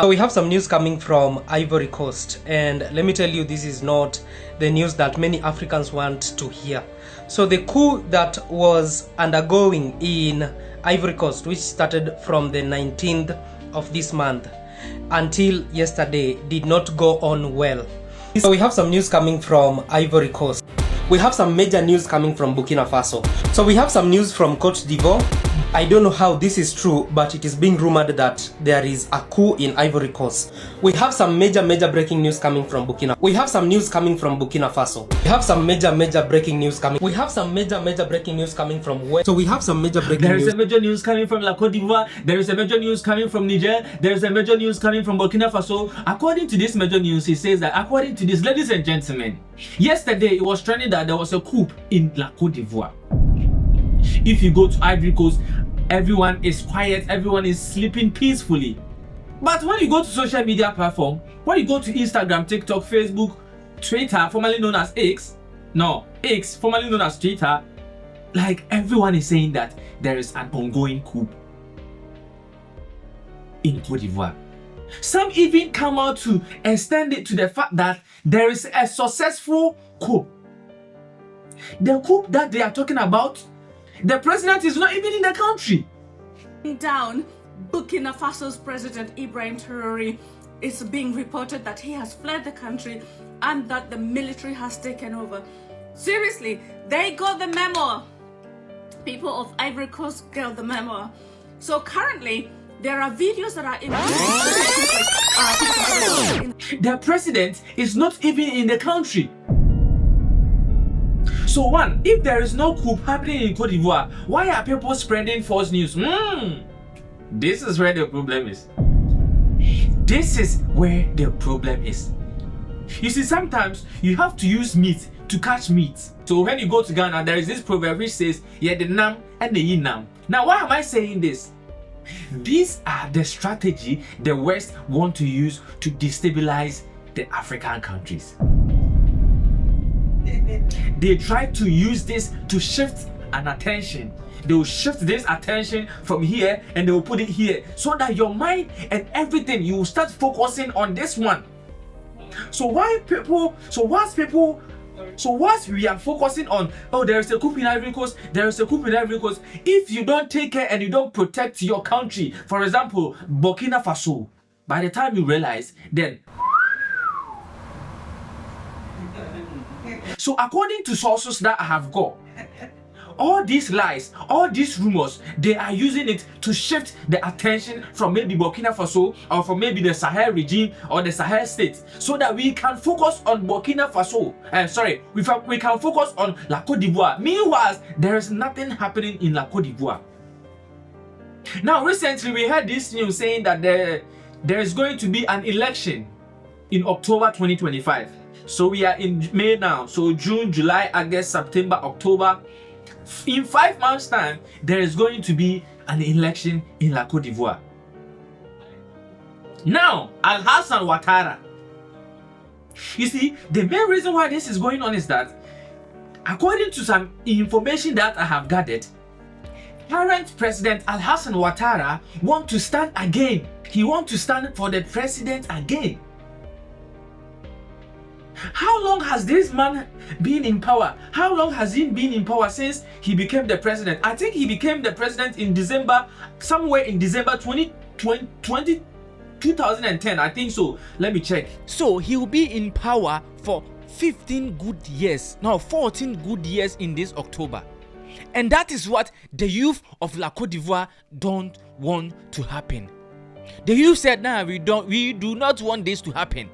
We have some news coming from Ivory Coast, and let me tell you, this is not the news that many Africans want to hear. So the coup that was undergoing in Ivory Coast, which started from the 19th of this month until yesterday, did not go on well. So we have some news coming from Ivory Coast. We have some major news coming from Burkina Faso. So we have some news from Cote d'Ivoire. I don't know how this is true, but it is being rumored that there is a coup in Ivory Coast. We have some major breaking news coming from Burkina. We have some news coming from Burkina Faso. We have some major breaking news coming. We have some major breaking news coming from where? So we have some major breaking news. There is a major news coming from La Cote d'Ivoire. There is a major news coming from Niger. There is a major news coming from Burkina Faso. According to this major news, he says that according to this, ladies and gentlemen, yesterday it was trending that there was a coup in La Cote d'Ivoire. If you go to Ivory Coast, everyone is quiet, everyone is sleeping peacefully. But when you go to social media platform, when you go to Instagram, TikTok, Facebook, Twitter, formerly known as X, formerly known as Twitter, like everyone is saying that there is an ongoing coup in Cote d'Ivoire. Some even come out to extend it to the fact that there is a successful coup. The coup that they are talking about, the president is not even in the country. Down, Burkina Faso's President Ibrahim Traore, is being reported that he has fled the country and that the military has taken over. Seriously, they got the memo. People of Ivory Coast got the memo. So currently, there are videos that are in the president is not even in the country. So one, if there is no coup happening in Cote d'Ivoire, why are people spreading false news? This is where the problem is. This is where the problem is. You see, sometimes you have to use meat to catch meat. So when you go to Ghana, there is this proverb which says, yeah, the nam and the yinam. Now, why am I saying this? These are the strategy the West want to use to destabilize the African countries. They try to use this to shift an attention. They will shift this attention from here and they will put it here so that your mind and everything, you will start focusing on this one. So whilst we are focusing on, oh, there is a coup in Ivory Coast, there is a coup in Ivory Coast, if you don't take care and you don't protect your country, for example, Burkina Faso, by the time you realize, then. So according to sources that I have got, all these lies, all these rumors, they are using it to shift the attention from maybe Burkina Faso or from maybe the Sahel regime or the Sahel state, so that we can focus on Burkina Faso. We can focus on La Cote d'Ivoire. Meanwhile, there is nothing happening in La Cote d'Ivoire. Now, recently we heard this news saying that there is going to be an election in October 2025. So we are in May now. So June, July, August, September, October. In 5 months' time, there is going to be an election in La Cote d'Ivoire. Now, Alassane Ouattara. You see, the main reason why this is going on is that, according to some information that I have gathered, current President Alassane Ouattara wants to stand again. He wants to stand for the president again. How long has this man been in power? How long has he been in power since he became the president? I think he became the president in December, somewhere in December 2010, I think so. Let me check. So he will be in power for 15 good years. Now 14 good years in this October. And that is what the youth of La Cote d'Ivoire don't want to happen. The youth said, nah, we do not want this to happen.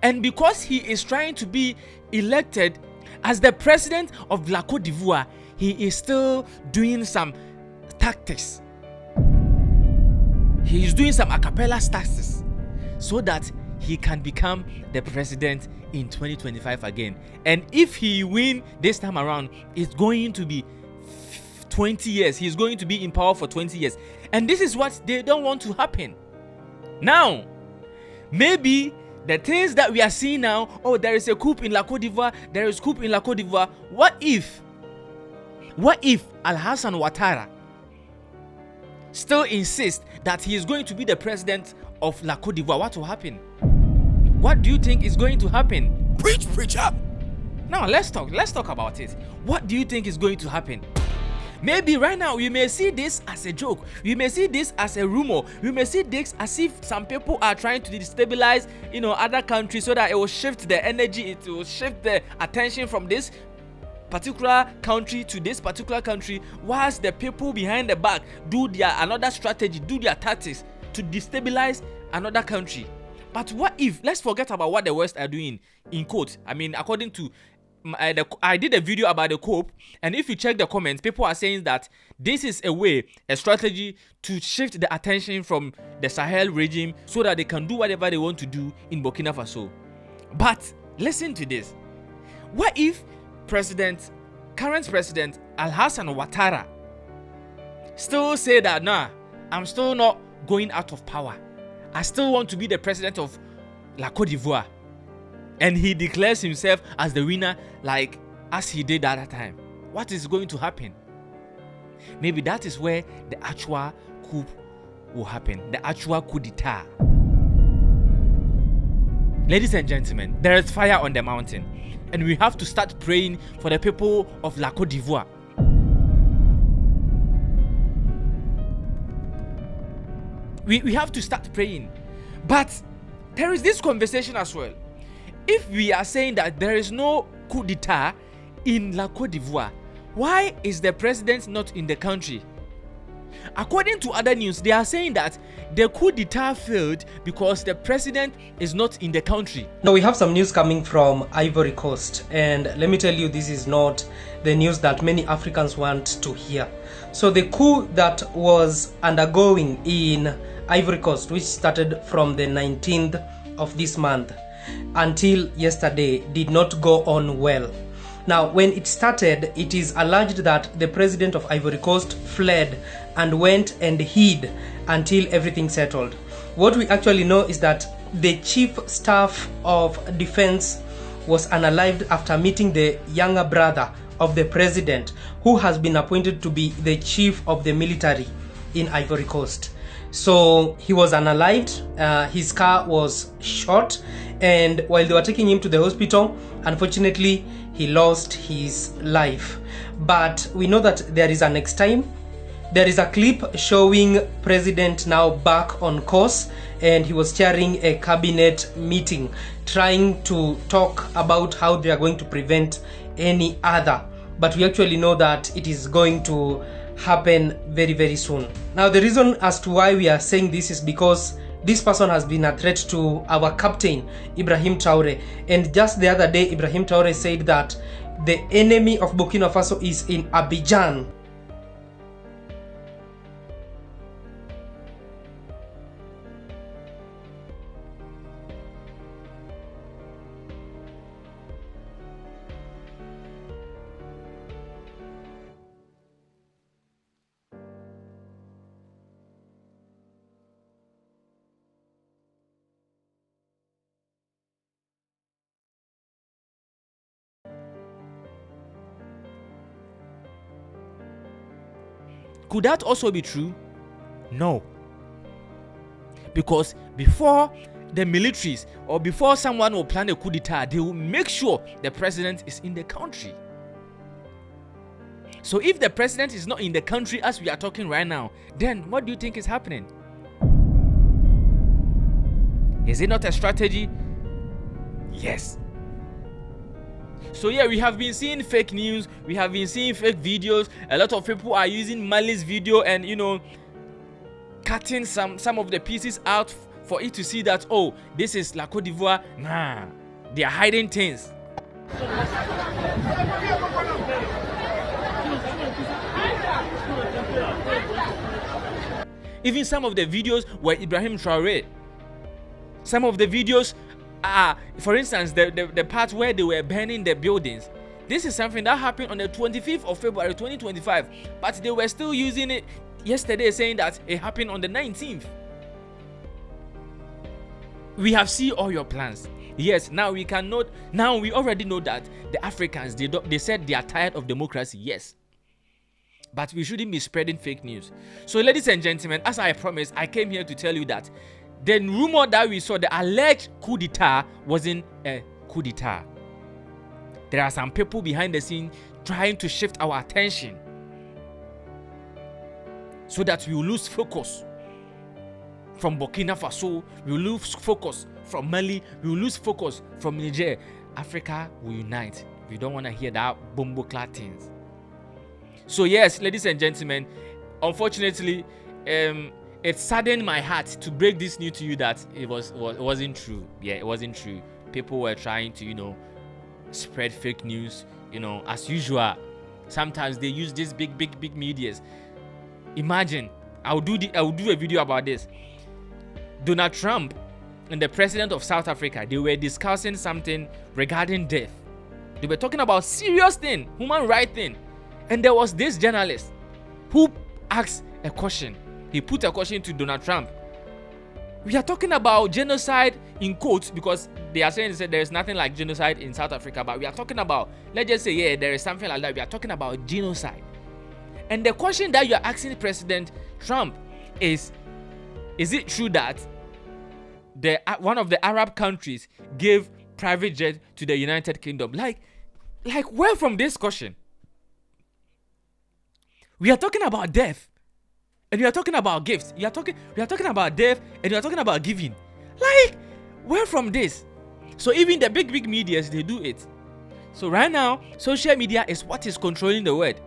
And because he is trying to be elected as the president of La Cote d'Ivoire, he is still doing some tactics. He is doing some a cappella tactics so that he can become the president in 2025 again. And if he win this time around, it's going to be 20 years. He's going to be in power for 20 years. And this is what they don't want to happen. Now, maybe the things that we are seeing now, oh, there is a coup in La Cote d'Ivoire, there is a coup in La Cote d'Ivoire. What if Alassane Ouattara still insists that he is going to be the president of La Côte d'Ivoire, what will happen? What do you think is going to happen? Preach, preacher. Now let's talk about it. What do you think is going to happen? Maybe right now you may see this as a joke, you may see this as a rumor, you may see this as if some people are trying to destabilize other countries so that it will shift the energy, it will shift the attention from this particular country to this particular country, whilst the people behind the back do their another strategy, do their tactics to destabilize another country. But what if, let's forget about what the West are doing in quote. I mean, according to I did a video about the coup, and if you check the comments, people are saying that this is a strategy to shift the attention from the Sahel regime so that they can do whatever they want to do in Burkina Faso. But listen to this. What if current president Alassane Ouattara still say that, nah, I'm still not going out of power, I still want to be the president of La Côte d'Ivoire, and he declares himself as the winner like as he did at that time? What is going to happen? Maybe that is where the actual coup will happen, the actual coup d'etat. Ladies and gentlemen, there is fire on the mountain, and we have to start praying for the people of La Côte d'Ivoire. We have to start praying. But there is this conversation as well. If we are saying that there is no coup d'etat in La Côte d'Ivoire, why is the president not in the country? According to other news, they are saying that the coup d'etat failed because the president is not in the country. Now we have some news coming from Ivory Coast, and let me tell you, this is not the news that many Africans want to hear. So the coup that was undergoing in Ivory Coast, which started from the 19th of this month until yesterday, did not go on well. Now, when it started, it is alleged that the president of Ivory Coast fled and went and hid until everything settled. What we actually know is that the chief staff of defense was unalived after meeting the younger brother of the president, who has been appointed to be the chief of the military in Ivory Coast. So he was unalived, his car was shot, and while they were taking him to the hospital, unfortunately he lost his life. But we know that there is a next time. There is a clip showing president now back on course, and he was chairing a cabinet meeting, trying to talk about how they are going to prevent any other. But we actually know that it is going to happen very, very soon. Now, the reason as to why we are saying this is because this person has been a threat to our captain, Ibrahim Traore. And just the other day, Ibrahim Traore said that the enemy of Burkina Faso is in Abidjan. Could that also be true? No. Because before the militaries or before someone will plan a coup d'etat, they will make sure the president is in the country. So if the president is not in the country as we are talking right now, then what do you think is happening? Is it not a strategy? Yes. So yeah, we have been seeing fake news, we have been seeing fake videos. A lot of people are using malice video and cutting some of the pieces out for it to see that, oh, this is La Côte d'Ivoire. Nah, they are hiding things. Even some of the videos were Ibrahim Traore. Some of the videos for instance, the part where they were burning the buildings. This is something that happened on the 25th of February 2025, but they were still using it yesterday, saying that it happened on the 19th. We have seen all your plans. Yes, now we already know that the Africans, they said they are tired of democracy. Yes, but we shouldn't be spreading fake news. So ladies and gentlemen, as I promised, I came here to tell you that the rumor that we saw, the alleged coup d'etat, wasn't a coup d'etat. There are some people behind the scene trying to shift our attention so that we will lose focus from Burkina Faso, we will lose focus from Mali, we will lose focus from Niger. Africa will unite. We don't want to hear that bumbo clad things. So yes, ladies and gentlemen, unfortunately, it saddened my heart to break this news to you that it wasn't true. Yeah, it wasn't true. People were trying to, spread fake news, as usual. Sometimes they use these big medias. Imagine, I'll do a video about this. Donald Trump and the president of South Africa, they were discussing something regarding death. They were talking about serious thing, human rights thing. And there was this journalist who asked a question. He put a question to Donald Trump. We are talking about genocide in quotes because they are saying that there is nothing like genocide in South Africa, but we are talking about, let's just say, yeah, there is something like that. We are talking about genocide. And the question that you are asking President Trump is it true that one of the Arab countries gave private jet to the United Kingdom? Like where from this question? We are talking about death, and we are talking about gifts. We are talking about death, and we are talking about giving. Like, where from this? So even the big medias, they do it. So right now, social media is what is controlling the world.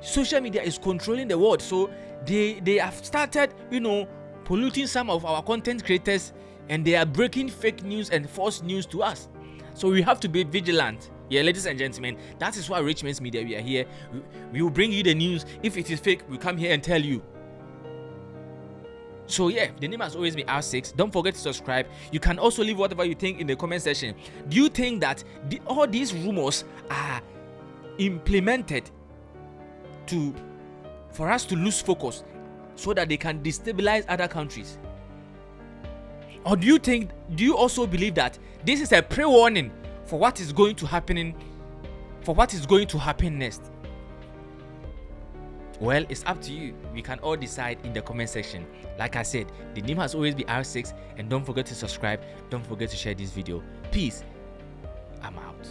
Social media is controlling the world. So they have started, polluting some of our content creators, and they are breaking fake news and false news to us. So we have to be vigilant. Yeah, ladies and gentlemen, that is why Richmond's Media, we are here. We will bring you the news. If it is fake, we'll come here and tell you. So yeah, the name has always been R6. Don't forget to subscribe. You can also leave whatever you think in the comment section. Do you think that all these rumors are implemented for us to lose focus so that they can destabilize other countries? Or do you also believe that this is a pre-warning for what is going to happen next? Well, it's up to you. We can all decide in the comment section. Like I said, the name has always been R6, and don't forget to subscribe. Don't forget to share this video. Peace. I'm out.